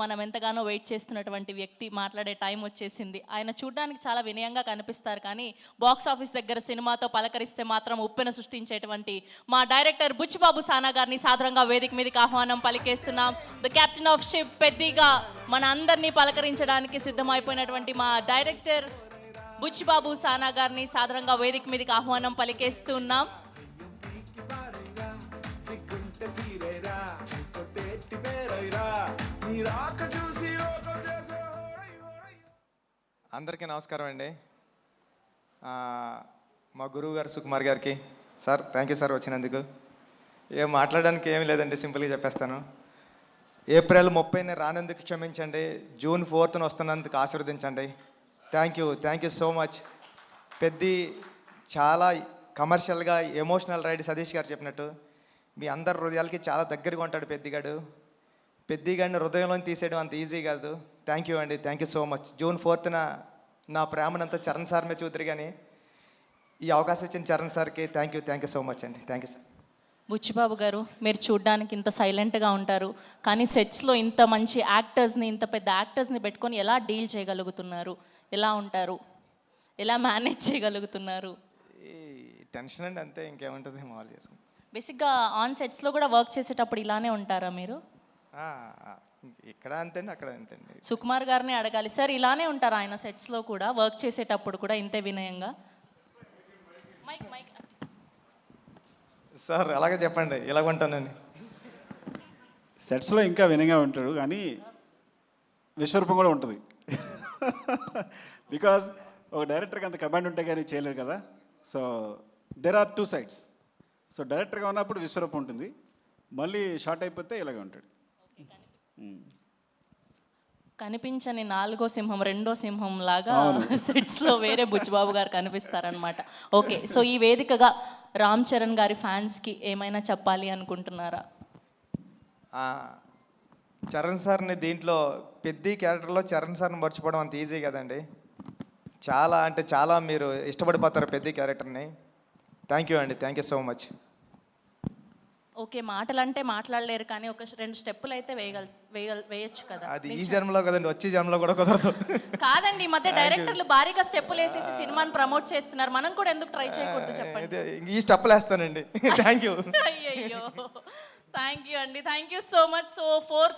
మనం ఎంతగానో వెయిట్ చేస్తున్నటువంటి వ్యక్తి మాట్లాడే టైం వచ్చేసింది. ఆయన చూడడానికి చాలా వినయంగా కనిపిస్తారు, కానీ బాక్స్ ఆఫీస్ దగ్గర సినిమాతో పలకరిస్తే మాత్రం ఉప్పెన సృష్టించేటువంటి మా డైరెక్టర్ బుచ్చిబాబు సానా గారిని సాదరంగా వేదిక మీదకి ఆహ్వానం పలికేస్తున్నాం. ద కెప్టెన్ ఆఫ్ షిప్ పెద్దిగా మన అందరినీ పలకరించడానికి సిద్ధమైపోయినటువంటి మా డైరెక్టర్ బుచ్చిబాబు సానా గారిని సాదరంగా వేదిక మీదకి ఆహ్వానం పలికేస్తున్నాం. అందరికీ నమస్కారం అండి. మా గురువు గారు సుకుమార్ గారికి సార్ థ్యాంక్ యూ సార్ వచ్చినందుకు. ఏం మాట్లాడడానికి ఏమీ లేదండి, సింపుల్గా చెప్పేస్తాను. ఏప్రిల్ 30ని రానందుకు క్షమించండి, జూన్ 4న వస్తున్నందుకు ఆశీర్వదించండి. Thank you so much. Peddi చాలా కమర్షియల్గా ఎమోషనల్ రైడ్ సతీష్ గారు చెప్పినట్టు మీ అందరి హృదయాలకి చాలా దగ్గరగా ఉంటాడు పెద్దిగాడిని హృదయంలో తీసేయడం అంత ఈజీ కాదు. థ్యాంక్ యూ అండి, thank you so much. June 4న నా ప్రేమనంతా చరణ్ సార్ మీద చూద్దరు, కానీ ఈ అవకాశం ఇచ్చిన చరణ్ సార్కి థ్యాంక్ యూ సో మచ్ అండి. Thank you sir. బుచ్చిబాబు గారు, మీరు చూడ్డానికి ఇంత సైలెంట్గా ఉంటారు, కానీ సెట్స్లో ఇంత మంచి యాక్టర్స్ని, ఇంత పెద్ద యాక్టర్స్ని పెట్టుకొని ఎలా డీల్ చేయగలుగుతున్నారు? ఎలా ఉంటారు? ఎలా మేనేజ్ చేయగలుగుతున్నారు? ఈ టెన్షన్ అండి, అంతే, ఇంకేముంటుంది, మామూలు చేసుకుంటాం. బేసిక్గా ఆన్ సెట్స్లో కూడా వర్క్ చేసేటప్పుడు ఇలానే ఉంటారా మీరు? ఇక్కడ అంతేండి, అక్కడ అంతేండి. సుకుమార్ గారిని అడగాలి సార్, ఇలానే ఉంటారా ఆయన సెట్స్లో కూడా, వర్క్ చేసేటప్పుడు కూడా ఇంతే వినయంగా? సార్ అలాగే చెప్పండి, ఇలాగ ఉంటానని. సెట్స్లో ఇంకా వినయంగా ఉంటాడు, కానీ విశ్వరూపం కూడా ఉంటుంది. బికాజ్ ఒక డైరెక్టర్కి అంత కమాండ్ ఉంటే కానీ చేయలేరు కదా. So there are two sides. So డైరెక్టర్గా ఉన్నప్పుడు విశ్వరూపం ఉంటుంది, మళ్ళీ షార్ట్ అయిపోతే ఇలాగే ఉంటాడు. కనిపించని నాలుగో సింహం, రెండో సింహం లాగా సెట్స్లో వేరే బుచ్చిబాబు గారు కనిపిస్తారనమాట. ఓకే, సో ఈ వేదికగా రామ్ చరణ్ గారి ఫ్యాన్స్కి ఏమైనా చెప్పాలి అనుకుంటున్నారా? చరణ్ సార్ని దీంట్లో పెద్ద క్యారెక్టర్లో చరణ్ సార్ని మర్చిపోవడం అంత ఈజీ కదండి. చాలా అంటే చాలా మీరు ఇష్టపడిపోతారు పెద్ద క్యారెక్టర్ని. థ్యాంక్ యూ అండి, thank you so much. Okay, మాటలంటే మాట్లాడలేరు, కానీ ఒక 2 స్టెప్పులు అయితే వేయచ్చు కదా. అది ఈ జన్మలో కదండి, వచ్చే జన్మలో కూడా కుదరదు. కాదండి, ఈ మధ్య డైరెక్టర్లు భారీగా స్టెప్పులు వేసేసి సినిమాని ప్రమోట్ చేస్తున్నారు, మనం కూడా ఎందుకు ట్రై చేయకూడదు చెప్పండి. ఈ స్టెప్పులు వేస్తానండి. Thank you. అయ్యయ్యో, థ్యాంక్ యూ అండి, thank you so much. So 4th